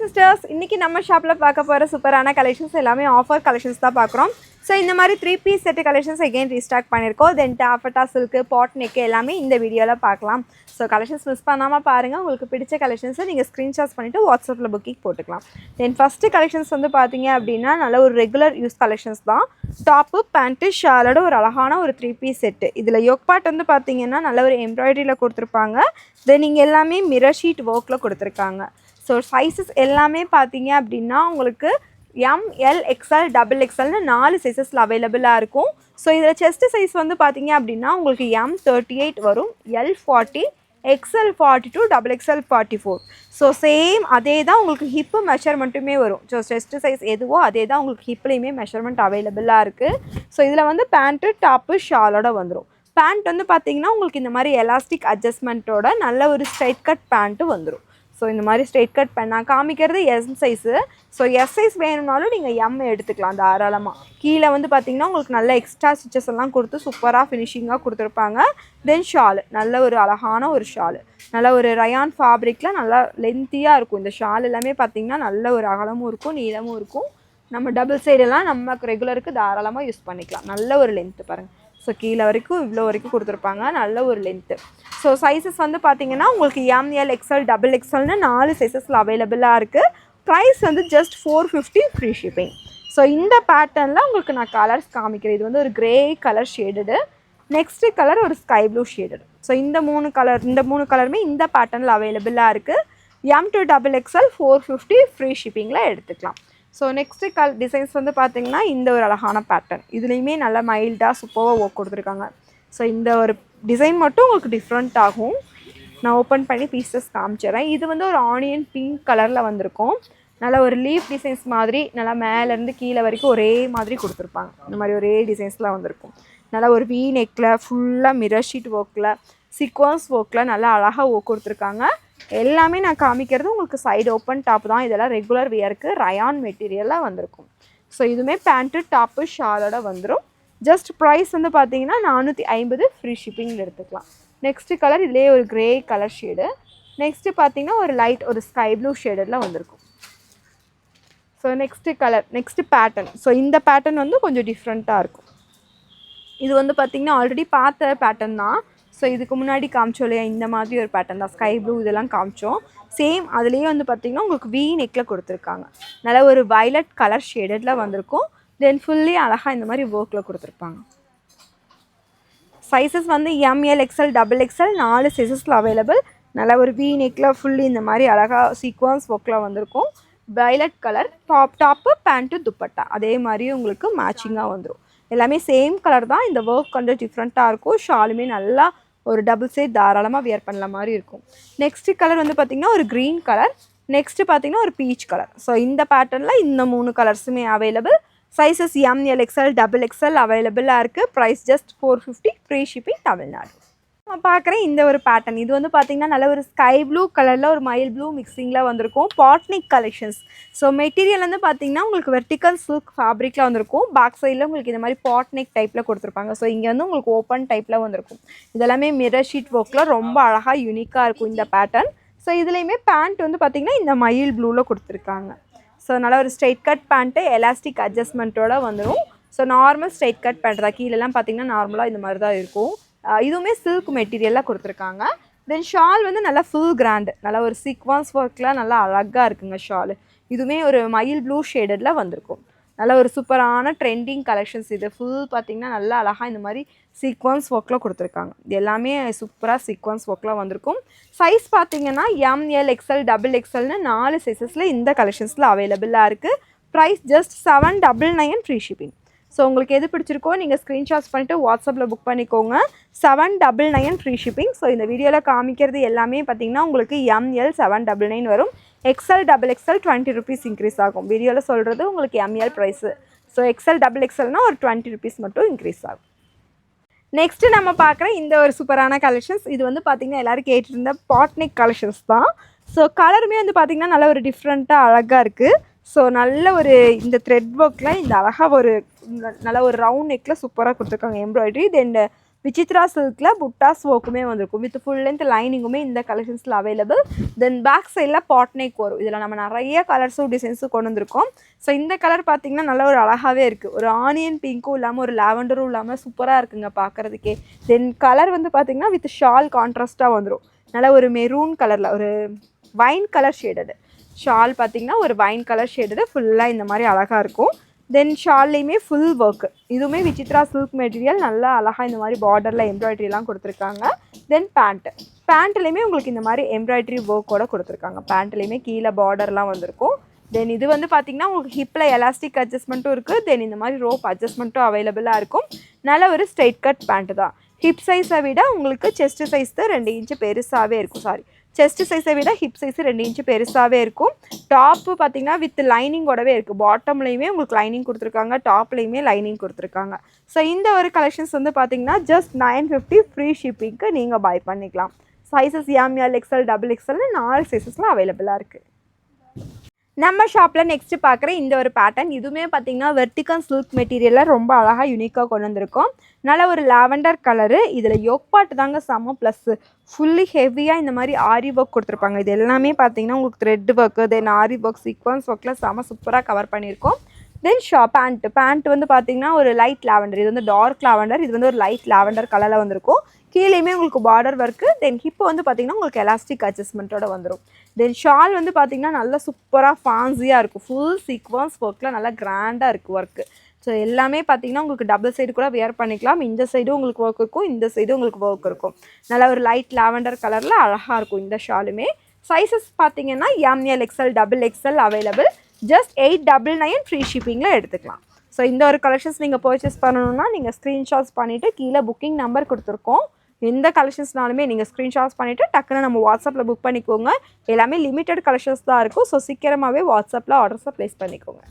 Sisters, இன்னைக்கு நம்ம ஷாப்ல பார்க்க போற சூப்பரான கலெக்ஷன்ஸ் எல்லாமே ஆஃபர் கலெக்ஷன்ஸ் தான் பார்க்குறோம். ஸோ இந்த மாதிரி 3 piece set collections again restock பண்ணியிருக்கோம். தென் டாஃபட்டா சில்க்கு பாட் நெக் எல்லாமே இந்த வீடியோவில் பார்க்கலாம். ஸோ கலெக்ஷன்ஸ் மிஸ் பண்ணாமல் பாருங்கள். உங்களுக்கு பிடிச்ச கலெக்ஷன்ஸை நீங்கள் ஸ்க்ரீன்ஷாட்ஸ் பண்ணிவிட்டு வாட்ஸ்அப்பில் புக்கிங் போட்டுக்கலாம். தென் ஃபஸ்ட்டு கலெக்ஷன்ஸ் வந்து பார்த்தீங்க அப்படின்னா நல்ல ஒரு ரெகுலர் யூஸ் கலெக்ஷன்ஸ் தான். டாப்பு பேண்ட்டு ஷாலோட ஒரு அழகான ஒரு 3 பீஸ் செட்டு. இதில் யோக் பார்ட் வந்து பார்த்தீங்கன்னா நல்ல ஒரு எம்ப்ராய்டரியில் கொடுத்துருப்பாங்க. தென் நீங்கள் எல்லாமே மிரர் ஷீட் ஒர்க்கில் கொடுத்துருக்காங்க. ஸோ சைஸஸ் எல்லாமே பார்த்தீங்க அப்படின்னா உங்களுக்கு எம்எல் எக்ஸ்எல் டபுள் எக்ஸ்எல்னு 4 சைஸஸில் அவைலபிளாக இருக்கும். ஸோ இதில் செஸ்ட்டு சைஸ் வந்து பார்த்தீங்க அப்படின்னா உங்களுக்கு M38 வரும், L40, XL 42, double XL 44. So same அதே தான் உங்களுக்கு ஹிப்பு மெஷர்மெண்ட்டுமே வரும். ஸோ செஸ்ட்டு சைஸ் எதுவோ அதே தான் உங்களுக்கு ஹிப்லேயுமே மெஷர்மெண்ட் அவைலபிளாக இருக்குது. ஸோ இதில் வந்து பேண்ட்டு டாப்பு ஷாலோட வந்துடும். பேண்ட் வந்து பார்த்தீங்கன்னா உங்களுக்கு இந்த மாதிரி எலாஸ்டிக் அட்ஜஸ்ட்மெண்ட்டோட நல்ல ஒரு ஸ்ட்ரைட் கட் பேண்ட்டு வந்துடும். ஸோ இந்த மாதிரி ஸ்ட்ரெயிட் கட் பண்ண நான் காமிக்கிறது S size. So S size வேணும்னாலும் நீங்கள் எம் எடுத்துக்கலாம் தாராளமாக. கீழே வந்து பார்த்தீங்கன்னா உங்களுக்கு நல்ல எக்ஸ்ட்ரா ஸ்டிச்சஸ் எல்லாம் கொடுத்து சூப்பராக ஃபினிஷிங்காக கொடுத்துருப்பாங்க. தென் ஷாலு நல்ல ஒரு அழகான ஒரு ஷாலு, நல்ல ஒரு ரயான் ஃபேப்ரிக்கில் நல்லா லென்த்தியாக இருக்கும். இந்த ஷால் எல்லாமே பார்த்தீங்கன்னா நல்ல ஒரு அகலமும் இருக்கும், நீளமும் இருக்கும். நம்ம டபுள் சைடெல்லாம் நமக்கு ரெகுலருக்கு தாராளமாக யூஸ் பண்ணிக்கலாம். நல்ல ஒரு லென்த்து பாருங்கள். ஸோ கீழே வரைக்கும் இவ்வளோ வரைக்கும் கொடுத்துருப்பாங்க, நல்ல ஒரு லென்த்து. ஸோ சைஸஸ் வந்து பார்த்தீங்கன்னா உங்களுக்கு எம்எல் எக்ஸ்எல் டபுள் எக்ஸ்எல்னு 4 சைஸஸில் அவைலபிளாக இருக்குது. ப்ரைஸ் வந்து ஜஸ்ட் 450 ஃப்ரீ ஷிப்பிங். ஸோ இந்த பேட்டர்னில் உங்களுக்கு நான் கலர்ஸ் காமிக்கிறேன். இது வந்து ஒரு grey colour shaded, next colour ஒரு ஸ்கை ப்ளூ ஷேடடு. ஸோ இந்த மூணு கலருமே இந்த பேட்டர்னில் அவைலபிளாக இருக்குது. M2 டபுள் எக்ஸ்எல் 450 ஃப்ரீ ஷிப்பிங்கில் எடுத்துக்கலாம். ஸோ நெக்ஸ்ட்டு டிசைன்ஸ் வந்து பார்த்திங்கன்னா இந்த ஒரு அழகான பேட்டர்ன். இதுலேயுமே நல்லா மைல்டாக சூப்பராக ஒர்க் கொடுத்துருக்காங்க. ஸோ இந்த ஒரு டிசைன் மட்டும் உங்களுக்கு டிஃப்ரெண்ட் ஆகும். நான் ஓப்பன் பண்ணி பீசஸ் காமிச்சிடுறேன். இது வந்து ஒரு ஆனியன் பிங்க் கலரில் வந்திருக்கும். நல்லா ஒரு லீஃப் டிசைன்ஸ் மாதிரி நல்லா மேலேருந்து கீழே வரைக்கும் ஒரே மாதிரி கொடுத்துருப்பாங்க. இந்த மாதிரி ஒரே டிசைன்ஸ்லாம் வந்திருக்கும். நல்லா ஒரு வீ நெக்கில் ஃபுல்லாக மிரர் ஷீட் ஒர்க்கில் சீக்வன்ஸ் ஒர்க்கில் நல்லா அழகாக ஒர்க் கொடுத்துருக்காங்க. எல்லாமே நான் காமிக்கிறது உங்களுக்கு சைடு ஓப்பன் டாப் தான். இதெல்லாம் ரெகுலர் வியருக்கு ரயான் மெட்டீரியலாக வந்திருக்கும். ஸோ இதுவுமே பேண்ட்டு டாப்பு ஷாலோட வந்துடும். ஜஸ்ட் ப்ரைஸ் வந்து பார்த்தீங்கன்னா 450 ஃப்ரீ ஷிப்பிங்கில் எடுத்துக்கலாம். நெக்ஸ்ட்டு கலர் இதிலே ஒரு கிரே கலர் ஷேடு. நெக்ஸ்ட்டு பார்த்தீங்கன்னா ஒரு லைட் ஒரு ஸ்கை ப்ளூ ஷேடில் வந்திருக்கும். So next pattern. ஸோ இந்த பேட்டர்ன் வந்து கொஞ்சம் டிஃப்ரெண்ட்டாக இருக்கும். இது வந்து பார்த்திங்கன்னா ஆல்ரெடி பார்த்த பேட்டர்ன் தான். ஸோ இதுக்கு முன்னாடி காமிச்சோம் இல்லையா, இந்த மாதிரி ஒரு பேட்டர்ன் தான். ஸ்கை ப்ளூ இதெல்லாம் காமிச்சோம். சேம் அதுலேயே வந்து பார்த்திங்கன்னா உங்களுக்கு வீ நெக்கில் கொடுத்துருக்காங்க. நல்லா ஒரு வயலட் கலர் ஷேடடில் வந்திருக்கும். தென் ஃபுல்லி அழகாக இந்த மாதிரி ஒர்க்கில் கொடுத்துருப்பாங்க. சைஸஸ் வந்து எம்எல் எக்ஸ்எல் டபுள் எக்ஸ்எல் 4 சைஸஸில் அவைலபிள். நல்லா ஒரு வீ நெக்கில் ஃபுல்லி இந்த மாதிரி அழகாக சீக்வன்ஸ் ஒர்க்கில் வந்திருக்கும். Violet colour top pant dupatta அதே மாதிரி உங்களுக்கு மேட்சிங்காக வந்துடும். எல்லாமே சேம் கலர் தான். இந்த ஒர்க் கொஞ்சம் டிஃப்ரெண்ட்டாக இருக்கும். ஷாலுமே நல்லா ஒரு டபுள் சைட் தாராளமாக வியர் பண்ணல மாதிரி இருக்கும். நெக்ஸ்ட்டு கலர் வந்து பார்த்திங்கன்னா ஒரு க்ரீன் கலர். நெக்ஸ்ட்டு பார்த்திங்கன்னா ஒரு பீச் கலர். ஸோ இந்த பேட்டர்னில் இந்த 3 கலர்ஸுமே available. Sizes M L XL double X L அவைலபிளாக இருக்குது. Price just 450 free shipping Tamil Nadu. நான் பார்க்குறேன் இந்த ஒரு பேட்டர்ன். இது வந்து பார்த்திங்கன்னா நல்ல ஒரு ஸ்கை ப்ளூ கலரில் ஒரு மயில் ப்ளூ மிக்சிங்கில் வந்திருக்கும். பாட்னிக் கலெக்ஷன்ஸ். ஸோ மெட்டீரியல் வந்து பார்த்திங்கன்னா உங்களுக்கு வெர்டிக்கல் சில்க் ஃபேப்ரிக்கில் வந்திருக்கும். பேக் சைடில் உங்களுக்கு இந்த மாதிரி பாட்னிக் டைப்பில் கொடுத்துருப்பாங்க. ஸோ இங்கே வந்து உங்களுக்கு ஓப்பன் டைப்பில் வந்திருக்கும். இதெல்லாமே மிரர் ஷீட் ஒர்க்கில் ரொம்ப அழகாக யூனிக்காக இருக்கும் இந்த பேட்டர்ன். ஸோ இதுலேயுமே பேண்ட் வந்து பார்த்திங்கன்னா இந்த மயில் ப்ளூவில் கொடுத்துருக்காங்க. ஸோ நல்லா ஒரு ஸ்ட்ரைட் கட் பேண்ட்டு எலாஸ்டிக் அட்ஜஸ்ட்மெண்ட்டோட வந்துடும். So normal straight cut pant தான். கீழெல்லாம் பார்த்திங்கன்னா நார்மலாக இந்த மாதிரி தான் இருக்கும். இதுவுமே சில்க் மெட்டீரியலாக கொடுத்துருக்காங்க. தென் ஷால் வந்து நல்லா ஃபுல் கிராண்டு, நல்லா ஒரு சீக்வன்ஸ் ஒர்க்கில் நல்லா அழகாக இருக்குங்க ஷாலு. இதுவுமே ஒரு மயில் ப்ளூ ஷேடடில் வந்திருக்கும். நல்ல ஒரு சூப்பரான ட்ரெண்டிங் கலெக்ஷன்ஸ். இது ஃபுல் பார்த்திங்கன்னா நல்லா அழகாக இந்த மாதிரி சீக்வன்ஸ் ஒர்க்கில் கொடுத்துருக்காங்க. இது எல்லாமே சூப்பராக சீக்வன்ஸ் ஒர்க்கில் வந்திருக்கும். சைஸ் பார்த்திங்கன்னா எம்எல் எக்ஸ்எல் டபுள் எக்ஸ்எல்னு 4 சைஸஸில் இந்த கலெக்ஷன்ஸில் அவைலபிளாக இருக்குது. Price just 799 free shipping. So உங்களுக்கு எது பிடிச்சிருக்கோ நீங்கள் ஸ்க்ரீன்ஷாட்ஸ் பண்ணிவிட்டு வாட்ஸ்அப்பில் புக் பண்ணிக்கோங்க. 799 ஃப்ரீ ஷிப்பிங். ஸோ இந்த வீடியோவில் காமிக்கிறது எல்லாமே பார்த்திங்கன்னா உங்களுக்கு எம்எல் 799 வரும். X L double X L 20 rupees increase ஆகும். வீடியோவில் சொல்கிறது உங்களுக்கு M L price. So X L double எக்ஸ்எல்னால் ஒரு 20 ருபீஸ் மட்டும் இன்க்ரீஸ் ஆகும். நெக்ஸ்ட்டு நம்ம பார்க்குற இந்த ஒரு சூப்பரான கலெக்ஷன்ஸ். இது வந்து பார்த்திங்கன்னா எல்லோரும் கேட்டிருந்த பாட்னிக் கலெக்ஷன்ஸ் தான். ஸோ கலருமே வந்து பார்த்திங்கன்னா நல்ல ஒரு டிஃப்ரெண்ட்டாக அழகாக இருக்குது. ஸோ நல்ல ஒரு இந்த த்ரெட் ஒர்க்கில் இந்த அழகாக ஒரு நல்ல ஒரு ரவுண்ட் நெக்கில் சூப்பராக கொடுத்துருக்காங்க எம்ப்ராய்டரி. தென் விசித்ரா சில்கில் புட்டாஸ் ஒர்க்குமே வந்திருக்கும் வித் ஃபுல் லென்த் லைனிங்குமே இந்த கலெக்ஷன்ஸில் அவைலபிள். தென் பேக் சைடில் பாட் நெக் வரும். இதில் நம்ம நிறைய கலர்ஸும் டிசைன்ஸும் கொண்டு வந்திருக்கோம். ஸோ இந்த கலர் பார்த்திங்கன்னா நல்ல ஒரு அழகாகவே இருக்குது. ஒரு ஆனியன் பிங்க்கும் இல்லாமல் ஒரு லாவெண்டரும் இல்லாமல் சூப்பராக இருக்குங்க பார்க்குறதுக்கே. தென் கலர் வந்து பார்த்திங்கன்னா வித் ஷால் கான்ட்ராஸ்ட்டாக வந்துடும். நல்ல ஒரு மெரூன் கலரில் ஒரு வைன் கலர் ஷேடடு ஷால் பார்த்திங்கன்னா ஒரு வைன் கலர் ஷேடடு ஃபுல்லாக இந்த மாதிரி அழகாக இருக்கும். தென் ஷால்லையுமே ஃபுல் ஒர்க்கு. இதுவுமே விசித்ரா சில்க் மெட்டீரியல் நல்லா அழகாக இந்த மாதிரி பார்டரில் எம்ப்ராய்டரிலாம் கொடுத்துருக்காங்க. தென் பேண்ட்லேயுமே உங்களுக்கு இந்த மாதிரி எம்ப்ராய்டரி ஒர்க்கோட கொடுத்துருக்காங்க. பேண்ட்லேயுமே கீழே பார்டர்லாம் வந்திருக்கும். தென் இது வந்து பார்த்திங்கன்னா உங்களுக்கு ஹிப்பில் எலாஸ்டிக் அட்ஜஸ்ட்மெண்ட்டும் இருக்குது. தென் இந்த மாதிரி ரோப் அட்ஜஸ்ட்மெண்ட்டும் அவைலபிளாக இருக்கும். நல்ல ஒரு ஸ்ட்ரைட் கட் பேண்ட்டு தான். ஹிப் சைஸை விட உங்களுக்கு செஸ்ட் சைஸ் தான் 2 இன்ச்சு பெருசாகவே இருக்கும். செஸ்ட் சைஸை விட ஹிப் சைஸ் 2 இன்ச்சு பெருசாகவே இருக்கும். டாப்பு பார்த்திங்கன்னா வித் லைனிங்கோடவே இருக்குது. பாட்டம்லேயுமே உங்களுக்கு லைனிங் கொடுத்துருக்காங்க, டாப்லேயுமே லைனிங் கொடுத்துருக்காங்க. ஸோ இந்த ஒரு கலெக்ஷன்ஸ் வந்து பார்த்திங்கன்னா ஜஸ்ட் 950 ஃப்ரீ ஷிப்பிங்க்கு நீங்கள் பை பண்ணிக்கலாம். சைஸஸ் ML XL XXLனு 4 சைஸஸில் அவைலபிளாக இருக்குது. நம்ம ஷாப்பில் நெக்ஸ்ட்டு பார்க்குற இந்த ஒரு பேட்டர்ன் இதுவுமே பார்த்திங்கன்னா வெர்டிகல் சில்க் மெட்டீரியலில் ரொம்ப அழகாக யூனிக்காக கொண்டு வந்திருக்கோம். நல்ல ஒரு லாவெண்டர் கலரு. இதில் யோக் தாங்க செம்ம ப்ளஸ்ஸு ஃபுல்லி ஹெவியாக இந்த மாதிரி ஆரி ஒர்க் கொடுத்துருப்பாங்க. இது எல்லாமே பார்த்திங்கன்னா உங்களுக்கு த்ரெட் ஒர்க்கு தென் ஆரி ஒர்க் சீக்வன்ஸ் ஒர்க்கில் செம்ம சூப்பராக கவர் பண்ணியிருக்கோம். தென் பேண்ட் வந்து பார்த்திங்கன்னா ஒரு லைட் லாவெண்டர். இது வந்து டார்க் லாவெண்டர். இது வந்து ஒரு லைட் லாவெண்டர் கலரில் வந்திருக்கும். கீழேயுமே உங்களுக்கு பார்டர் ஒர்க்கு. தென் ஹிப்பு வந்து பார்த்திங்கன்னா உங்களுக்கு எலாஸ்டிக் அட்ஜஸ்ட்மெண்ட்டோட வந்துடும். தென் ஷால் வந்து பார்த்திங்கன்னா நல்லா சூப்பராக ஃபேன்சியாக இருக்கும். ஃபுல் சீக்வன்ஸ் ஒர்க்கில் நல்லா கிராண்டாக இருக்குது ஒர்க்கு. ஸோ எல்லாமே பார்த்திங்கன்னா உங்களுக்கு டபுள் சைடு கூட வியர் பண்ணிக்கலாம். இந்த சைடும் உங்களுக்கு ஒர்க் இருக்கும், இந்த சைடும் உங்களுக்கு ஒர்க் இருக்கும். நல்லா ஒரு லைட் லாவெண்டர் கலரில் அழகாக இருக்கும் இந்த ஷாலுமே. சைஸஸ் பார்த்திங்கன்னா ML XL XXL available. Just 899 free ஷிப்பிங்கில் எடுத்துக்கலாம். ஸோ இந்த ஒரு கலெக்ஷன்ஸ் நீங்கள் பர்ச்சேஸ் பண்ணணுன்னா நீங்கள் ஸ்க்ரீன்ஷாட்ஸ் பண்ணிவிட்டு கீழே புக்கிங் நம்பர் கொடுத்துருக்கோம். எந்த கலெக்ஷன்ஸ்னாலுமே நீங்கள் ஸ்க்ரீன்ஷாட்ஸ் பண்ணிவிட்டு டக்குன்னு நம்ம வாட்ஸ்அப்பில் புக் பண்ணிக்கோங்க. எல்லாமே லிமிட்டட் கலெக்ஷன்ஸ் தான் இருக்கும். ஸோ சீக்கிரமாகவே வாட்ஸ்அப்பில் ஆர்டர்ஸை ப்ளேஸ் பண்ணிக்கோங்க.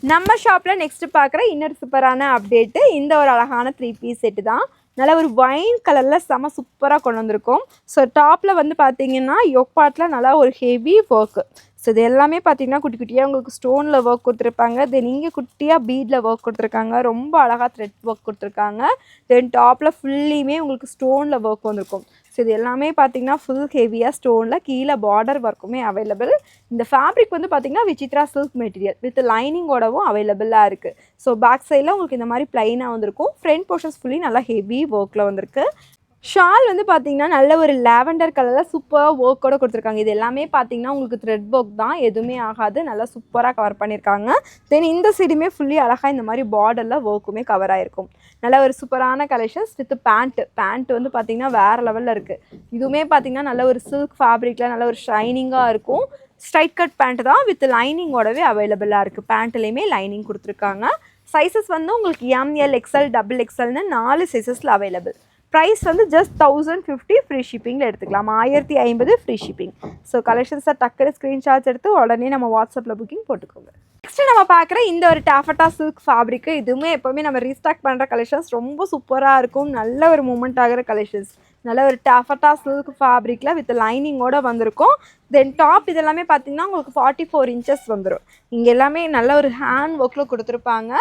நம்ம ஷாப்பில் நெக்ஸ்ட்டு பார்க்குற இன்னொரு சூப்பரான அப்டேட்டு இந்த ஒரு அழகான 3 பீஸ் செட்டு தான். நல்ல ஒரு வைன் கலரில் செம சூப்பராக கொண்டு வந்திருக்கோம். ஸோ டாப்பில் வந்து பார்த்திங்கன்னா யோக் நல்லா ஒரு ஹெவி ஒர்க்கு. ஸோ இது எல்லாமே பார்த்திங்கன்னா குட்டி குட்டியாக உங்களுக்கு ஸ்டோனில் ஒர்க் கொடுத்துருப்பாங்க. தென் இங்கே குட்டியாக பீடில் ஒர்க் கொடுத்துருக்காங்க. ரொம்ப அழகாக த்ரெட் ஒர்க் கொடுத்துருக்காங்க. தென் டாப்பில் ஃபுல்லியுமே உங்களுக்கு ஸ்டோனில் ஒர்க் வந்திருக்கும். ஸோ இது எல்லாமே பார்த்திங்கன்னா ஃபுல் ஹெவியாக ஸ்டோனில் கீழே பார்டர் ஒர்க்குமே அவைலபிள். இந்த ஃபேப்ரிக் வந்து பார்த்திங்கன்னா விசித்ரா சில்க் மெட்டீரியல் வித் லைனிங்கோடவும் அவைலபிளாக இருக்குது. ஸோ பேக் சைடில் உங்களுக்கு இந்த மாதிரி ப்ளைனாக வந்திருக்கும். ஃப்ரண்ட் போர்ஷன்ஸ் ஃபுல்லி நல்லா ஹெவி ஒர்க்கில் வந்திருக்கு. ஷால் வந்து பார்த்திங்கன்னா நல்ல ஒரு லாவெண்டர் கலரில் சூப்பராக ஒர்க்கோடு கொடுத்துருக்காங்க. இது எல்லாமே பார்த்திங்கன்னா உங்களுக்கு த்ரெட் ஒர்க் தான், எதுவுமே ஆகாது. நல்லா சூப்பராக கவர் பண்ணியிருக்காங்க. தென் இந்த சைடுமே ஃபுல்லி அழகாக இந்த மாதிரி பார்டரில் ஒர்க்குமே கவர் ஆகிருக்கும். நல்ல ஒரு சூப்பரான கலெக்ஷன்ஸ் வித் பேண்ட் வந்து பார்த்திங்கன்னா வேறு லெவலில் இருக்குது. இதுவுமே பார்த்திங்கன்னா நல்ல ஒரு சில்க் ஃபேப்ரிக்கில் நல்ல ஒரு ஷைனிங்காக இருக்கும். ஸ்ட்ரைட் கட் பேண்ட் தான் வித் லைனிங்கோடவே அவைலபிளாக இருக்குது. பேண்ட்லேயுமே லைனிங் கொடுத்துருக்காங்க. சைஸஸ் வந்து உங்களுக்கு ML XL XXLனு 4 சைஸஸில் அவைலபிள். ப்ரைஸ் வந்து ஜஸ்ட் 1050 ஃப்ரீ ஷிப்பிங்கில் எடுத்துக்கலாம். 1050 ஃப்ரீ ஷிப்பிங். ஸோ கலெக்ஷன்ஸை டக்குனு ஸ்க்ரீன்ஷாட்ஸ் எடுத்து உடனே நம்ம வாட்ஸ்அப்பில் புக்கிங் போட்டுக்கோங்க. நெக்ஸ்ட்டு நம்ம பார்க்குற இந்த ஒரு டாஃபட்டா சில்க் ஃபேப்ரிக்கு இதுவுமே எப்போவுமே நம்ம ரீஸ்டாக் பண்ணுற கலெக்ஷன்ஸ் ரொம்ப சூப்பராக இருக்கும். நல்ல ஒரு மூமெண்ட் ஆகிற கலெக்ஷன்ஸ். நல்ல ஒரு டாஃபட்டா சில்க் ஃபேப்ரிக்கில் வித் லைனிங்கோடு வந்திருக்கும். தென் டாப் இதெல்லாமே பார்த்திங்கன்னா உங்களுக்கு 44 இன்ச்சஸ் வந்துடும். இங்கே எல்லாமே நல்ல ஒரு ஹேண்ட் ஒர்க்கில் கொடுத்துருப்பாங்க.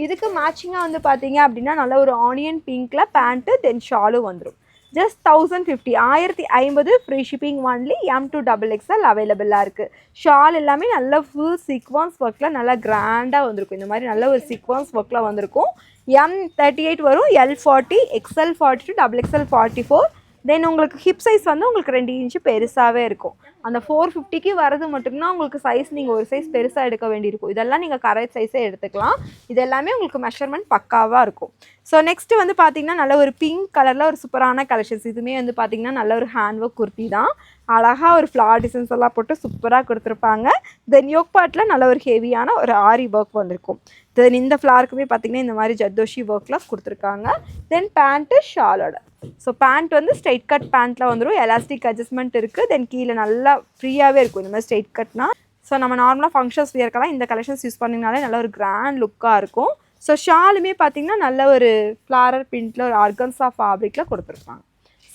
இதுக்கு மேட்சிங்காக வந்து பார்த்தீங்க அப்படின்னா நல்ல ஒரு ஆனியன் பிங்க்கில் பேண்ட்டு தென் ஷாலும் வந்துடும். Just 1050 free shipping only. M2 XXL அவைலபிளாக இருக்குது. ஷால் எல்லாமே நல்ல ஃபுல் சீக்வன்ஸ் ஒர்க்கில் நல்லா கிராண்டாக வந்திருக்கும். இந்த மாதிரி நல்ல ஒரு சீக்வன்ஸ் ஒர்க்கில் வந்திருக்கும். M38 வரும், L40 XL42 XXL 44. தென் உங்களுக்கு ஹிப் சைஸ் வந்து உங்களுக்கு 2 இன்ச்சு பெருசாகவே இருக்கும். அந்த 450க்கு வரது மட்டும்தான் உங்களுக்கு சைஸ் நீங்கள் ஒரு சைஸ் பெருசாக எடுக்க வேண்டியிருக்கும். இதெல்லாம் நீங்கள் கரெக்ட் சைஸே எடுத்துக்கலாம். இது எல்லாமே உங்களுக்கு மெஷர்மெண்ட் பக்காவாக இருக்கும். ஸோ நெக்ஸ்ட்டு வந்து பார்த்திங்கன்னா நல்ல ஒரு பிங்க் கலரில் ஒரு சூப்பரான கலெக்ஷன்ஸ். இதுவுமே வந்து பார்த்திங்கன்னா நல்ல ஒரு ஹேண்ட் ஒர்க் குர்த்தி தான். அழகாக ஒரு ஃப்ளார் டிசைன்ஸ் எல்லாம் போட்டு சூப்பராக கொடுத்துருப்பாங்க. தென் யோக் பார்ட்டில் நல்ல ஒரு ஹெவியான ஒரு ஆரி ஒர்க் வந்திருக்கும். தென் இந்த ஃப்ளாருக்குமே பார்த்திங்கன்னா இந்த மாதிரி ஜர்தோஷி ஒர்க்கில் கொடுத்துருக்காங்க. Then pant ஷாலோட. ஸோ பேண்ட் வந்து ஸ்ட்ரைட் கட் பேண்ட்டில் வந்துடும். எலாஸ்டிக் அட்ஜஸ்ட்மெண்ட் இருக்குது. தென் கீழே நல்லா ஃப்ரீயாகவே இருக்கும் இந்த மாதிரி ஸ்ட்ரைட் கட்னா. ஸோ நம்ம நார்மலாக ஃபங்க்ஷன்ஸ் வியர்க்கெல்லாம் இந்த கலெக்ஷன்ஸ் யூஸ் பண்ணிங்கனாலே நல்ல ஒரு கிராண்ட் லுக்காக இருக்கும். ஸோ ஷாலுமே பார்த்திங்கன்னா நல்ல ஒரு ஃப்ளாரர் பிரிண்ட்டில் ஒரு ஆர்கன்ஸா ஃபேப்ரிக்கில் கொடுத்துருப்பாங்க.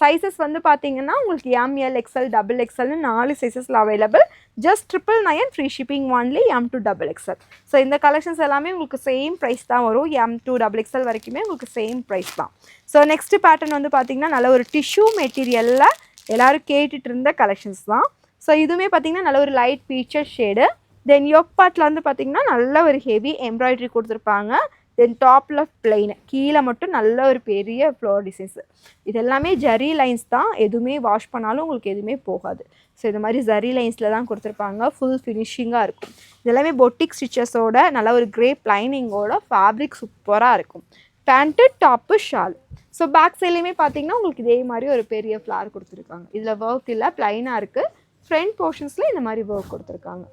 சைஸஸ் வந்து பார்த்தீங்கன்னா உங்களுக்கு ML XL XXL 4 சைஸஸில் available. Just 999 free shipping only M to XXL. So இந்த கலெக்ஷன்ஸ் எல்லாமே உங்களுக்கு சேம் ப்ரைஸ் தான் வரும். M to XXL வரைக்குமே உங்களுக்கு சேம் ப்ரைஸ் தான். ஸோ நெக்ஸ்ட் பேட்டர்ன் வந்து பார்த்தீங்கன்னா நல்ல ஒரு டிஷ்யூ மெட்டீரியலில் எல்லோரும் கேட்டுட்டு இருந்த கலெக்ஷன்ஸ் தான். ஸோ இதுவுமே பார்த்தீங்கன்னா நல்ல ஒரு லைட் பீச்சர் ஷேடு. தென் யோக் பார்ட்டில் வந்து பார்த்தீங்கன்னா நல்ல ஒரு ஹெவி எம்ப்ராய்டரி கொடுத்துருப்பாங்க. தென் டாப்பில் பிளெயின், கீழே மட்டும் நல்ல ஒரு பெரிய ஃப்ளோர் டிசைன்ஸு. இது எல்லாமே ஜரி லைன்ஸ் தான், எதுவுமே வாஷ் பண்ணாலும் உங்களுக்கு எதுவுமே போகாது. ஸோ இது மாதிரி ஜரி லைன்ஸில் தான் கொடுத்துருப்பாங்க. ஃபுல் ஃபினிஷிங்காக இருக்கும். இது எல்லாமே பொட்டிக் ஸ்டிச்சஸோட நல்ல ஒரு கிரேப் லைனிங்கோட ஃபேப்ரிக் சூப்பராக இருக்கும். Pant, top, shawl. So back சைட்லேயுமே பார்த்தீங்கன்னா உங்களுக்கு இதே மாதிரி ஒரு பெரிய ஃப்ளார் கொடுத்துருக்காங்க. இதில் ஒர்க் இல்லை, ப்ளைனாக இருக்குது. ஃப்ரண்ட் போர்ஷன்ஸில் இந்த மாதிரி ஒர்க் கொடுத்துருக்காங்க.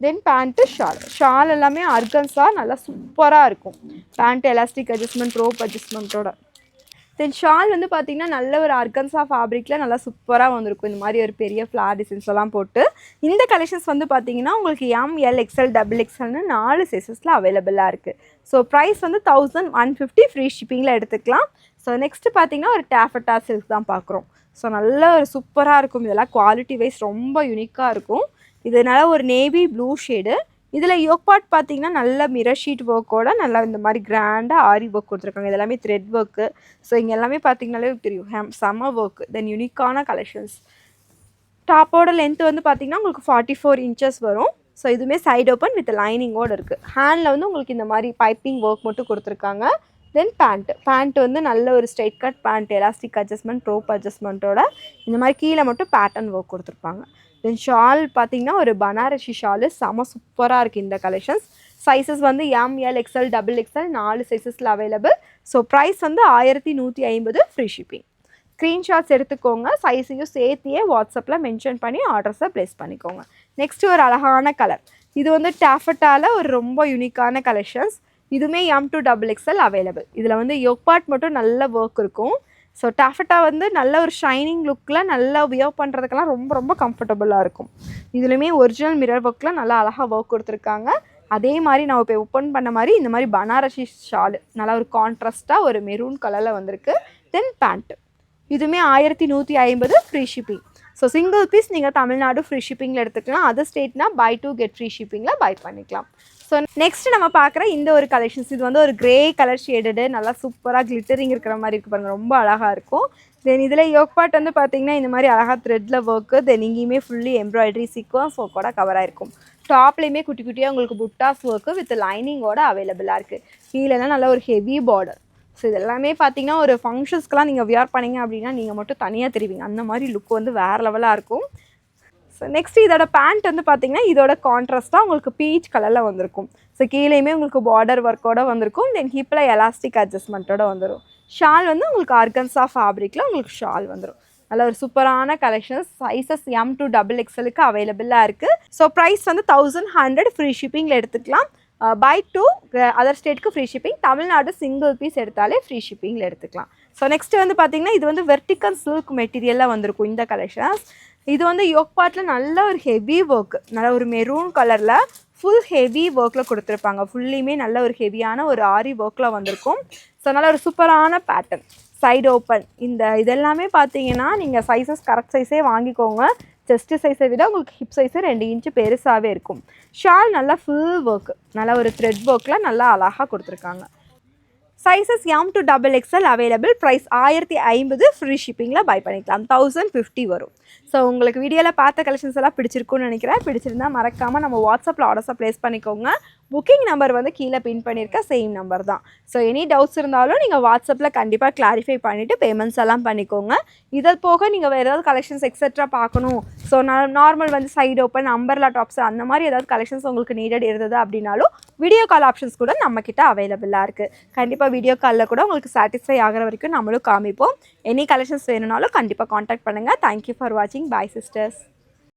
தென் பேண்ட்டு, ஷால் எல்லாமே ஆர்கன்ஸா நல்லா சூப்பராக இருக்கும். பேண்ட் எலாஸ்டிக் அட்ஜஸ்ட்மெண்ட், ரோப் அட்ஜஸ்ட்மெண்ட்டோட. தென் ஷால் வந்து பார்த்திங்கன்னா நல்ல ஒரு ஆர்கன்ஸா ஃபேப்ரிக்கில் நல்லா சூப்பராக வந்திருக்கும். இந்த மாதிரி ஒரு பெரிய ஃப்ளார் டிசைன்ஸ் எல்லாம் போட்டு. இந்த கலெக்ஷன்ஸ் வந்து பார்த்திங்கன்னா உங்களுக்கு ML XL XXLனு 4 சைஸஸில் அவைலபிளாக இருக்குது. ஸோ ப்ரைஸ் வந்து 1150 ஃப்ரீ ஷிப்பிங்கில் எடுத்துக்கலாம். ஸோ நெக்ஸ்ட்டு பார்த்திங்கன்னா ஒரு டாஃபட்டா சில்க் தான் பார்க்குறோம். ஸோ நல்ல ஒரு சூப்பராக இருக்கும். இதெல்லாம் குவாலிட்டி வைஸ் ரொம்ப யூனிக்காக இருக்கும். இதனால ஒரு நேவி ப்ளூ ஷேடு. இதில் யோக் பார்ட் பார்த்தீங்கன்னா நல்ல மிரர் ஷீட் ஒர்க்கோட நல்லா இந்த மாதிரி கிராண்டாக ஆரி ஒர்க் கொடுத்துருக்காங்க. இது எல்லாமே த்ரெட் ஒர்க்கு. ஸோ இங்கே எல்லாமே பார்த்தீங்கன்னாலே தெரியும் செம்ம ஒர்க்கு. தென் யூனிக்கான கலெக்ஷன்ஸ். டாப்போட லென்த் வந்து பார்த்தீங்கன்னா உங்களுக்கு 44 இன்ச்சஸ் வரும். ஸோ இதுவுமே சைடு ஓப்பன் வித் லைனிங்கோடு இருக்குது. ஹேண்டில் வந்து உங்களுக்கு இந்த மாதிரி பைப்பிங் ஒர்க் மட்டும் கொடுத்துருக்காங்க. தென் பேண்ட் வந்து நல்ல ஒரு straight cut pant, elastic adjustment, rope அட்ஜஸ்ட்மெண்ட்டோட இந்த மாதிரி கீழே மட்டும் பேட்டர்ன் ஒர்க் கொடுத்துருப்பாங்க. தென் ஷால் பார்த்தீங்கன்னா ஒரு பனாரசி ஷாலு செம சூப்பராக இருக்குது இந்த கலெக்ஷன்ஸ். சைஸஸ் வந்து ML XL XXL 4 சைஸஸில் அவைலபிள். ஸோ ப்ரைஸ் வந்து 1150 ஃப்ரீ ஷிப்பிங். ஸ்க்ரீன்ஷாட்ஸ் எடுத்துக்கோங்க. சைஸையும் சேர்த்தியே வாட்ஸ்அப்பில் மென்ஷன் பண்ணி ஆர்டர்ஸை ப்ளேஸ் பண்ணிக்கோங்க. நெக்ஸ்ட்டு ஒரு அழகான கலர். இது வந்து டாஃபட்டாவில் ஒரு ரொம்ப யூனிக்கான கலெக்ஷன்ஸ். இதுவுமே M to XXL அவைலபிள். இதில் வந்து யோக் பார்ட் மட்டும் நல்ல ஒர்க் இருக்கும். ஸோ டாஃபட்டா வந்து நல்ல ஒரு ஷைனிங் லுக்கில் நல்லா வியர் பண்ணுறதுக்கெல்லாம் ரொம்ப ரொம்ப கம்ஃபர்டபுளாக இருக்கும். இதுலையுமே ஒரிஜினல் மிரர் ஒர்க்கில் நல்லா அழகாக ஒர்க் கொடுத்துருக்காங்க. அதே மாதிரி நான் இப்போ ஓப்பன் பண்ண மாதிரி இந்த மாதிரி பனாரசி ஷாலு நல்லா ஒரு கான்ட்ராஸ்ட்டாக ஒரு மெரூன் கலரில் வந்திருக்கு. தென் பேண்ட்டு இதுவுமே 1150 free shipping. So single piece நீங்கள் தமிழ்நாடு ஃப்ரீ ஷிப்பிங்கில் எடுத்துக்கலாம். அதர் ஸ்டேட்னா buy 2 get free ஷிப்பிங்கில் பை பண்ணிக்கலாம். ஸோ நெக்ஸ்ட் நம்ம பார்க்குற இந்த ஒரு கலெக்ஷன்ஸ். இது வந்து ஒரு கிரே கலர் ஷேடடு நல்லா சூப்பராக கிளிட்டரிங் இருக்கிற மாதிரி இருக்குது பாருங்கள். ரொம்ப அழகாக இருக்கும். தென் இதில் யோக் பார்ட் வந்து பார்த்திங்கன்னா இந்த மாதிரி அழகாக த்ரெட்டில் ஒர்க்கு. தென் இங்கேயுமே ஃபுல்லி எம்ப்ராய்டரி சீக்வன்ஸ் ஒர்க்கோட கவர் ஆகிருக்கும். டாப்லேயுமே குட்டி குட்டியாக உங்களுக்கு புட்டாஸ் ஒர்க்கு வித் லைனிங்கோட அவைலபிளாக இருக்குது. கீழேலாம் நல்ல ஒரு ஹெவி பார்டர். ஸோ இது எல்லாமே பார்த்தீங்கன்னா ஒரு ஃபங்க்ஷன்ஸ்க்கெலாம் நீங்கள் வியர் பண்ணிங்க அப்படின்னா நீங்கள் மட்டும் தனியாக தெரிவிங்க. அந்த மாதிரி லுக் வந்து வேறு லெவலாக இருக்கும். ஸோ நெக்ஸ்ட் இதோட பேண்ட் வந்து பார்த்தீங்கன்னா இதோட கான்ட்ராஸ்ட்டாக உங்களுக்கு பீச் கலரில் வந்திருக்கும். ஸோ கீழேயுமே உங்களுக்கு பார்டர் ஒர்க்கோட வந்திருக்கும். தென் ஹிப்பில் எலாஸ்டிக் அட்ஜஸ்ட்மெண்ட்டோட வந்துடும். ஷால் வந்து உங்களுக்கு ஆர்கன்ஸா ஃபேப்ரிக்கில் உங்களுக்கு ஷால் வந்துடும். நல்ல ஒரு சூப்பரான கலெக்ஷன்ஸ். சைஸஸ் M to XXLக்கு அவைலபிளாக இருக்குது. ஸோ ப்ரைஸ் வந்து 1100 ஃப்ரீ ஷிப்பிங்கில் எடுத்துக்கலாம். buy 2 அதர் ஸ்டேட்டுக்கு free shipping. Tamil Nadu single piece எடுத்தாலே ஃப்ரீ ஷிப்பிங்கில் எடுத்துக்கலாம். ஸோ நெக்ஸ்ட்டு வந்து பார்த்திங்கன்னா இது வந்து வெர்டிக்கல் சில்க் மெட்டீரியலில் வந்திருக்கும் இந்த கலெக்ஷன்ஸ். இது வந்து யோக் பார்ட்டில் நல்ல ஒரு ஹெவி ஒர்க், நல்ல ஒரு மெரூன் கலரில் ஃபுல் ஹெவி ஒர்க்கில் கொடுத்துருப்பாங்க. ஃபுல்லியுமே நல்ல ஒரு ஹெவியான ஒரு ஆரி ஒர்க்கில் வந்திருக்கும். ஸோ நல்ல ஒரு சூப்பரான பேட்டர்ன். Side open. இதெல்லாமே பார்த்தீங்கன்னா நீங்கள் சைஸஸ் கரெக்ட் சைஸே வாங்கிக்கோங்க. செஸ்ட்டு சைஸை விட உங்களுக்கு ஹிப் சைஸு 2 இன்ச்சு பெருசாகவே இருக்கும். ஷால் நல்லா ஃபுல் ஒர்க், நல்லா ஒரு த்ரெட் ஒர்க்கில் நல்லா அழகாக கொடுத்துருக்காங்க. Sizes M to XXL available. Price 1050 free ஷிப்பிங்கில் பை பண்ணிக்கலாம். 1050 வரும். ஸோ உங்களுக்கு வீடியோவில் பார்த்த கலெக்ஷன்ஸ் எல்லாம் பிடிச்சிருக்குன்னு நினைக்கிறேன். பிடிச்சிருந்தா மறக்காமல் நம்ம வாட்ஸ்அப்பில் ஆர்டர்ஸை ப்ளேஸ் பண்ணிக்கோங்க. புக்கிங் நம்பர் வந்து கீழே பின் பண்ணியிருக்க சேம் நம்பர் தான். ஸோ எனி டவுட்ஸ் இருந்தாலும் நீங்கள் வாட்ஸ்அப்பில் கண்டிப்பாக கிளாரிஃபை பண்ணிவிட்டு பேமெண்ட்ஸ் எல்லாம் பண்ணிக்கோங்க. இதை போக நீங்கள் வேறு ஏதாவது கலெக்ஷன்ஸ் எக்ஸெட்ரா பார்க்கணும், ஸோ நார்மல் வந்து சைடு ஓப்பன், அம்பர்லா டாப்ஸ் அந்த மாதிரி ஏதாவது கலெக்ஷன்ஸ் உங்களுக்கு நீடட் இருந்தது அப்படின்னாலும் வீடியோ கால் ஆப்ஷன்ஸ் கூட நம்மக்கிட்ட அவைலபிளாக இருக்குது. கண்டிப்பாக வீடியோ காலில் கூட உங்களுக்கு சாட்டிஸ்ஃபை ஆகிற வரைக்கும் நம்மளும் காமிப்போம். எனி கலெக்ஷன்ஸ் வேணும்னாலும் கண்டிப்பாக காண்டாக்ட் பண்ணுங்கள். தேங்க்யூ ஃபார் வாட்சிங். பாய் சிஸ்டர்ஸ்.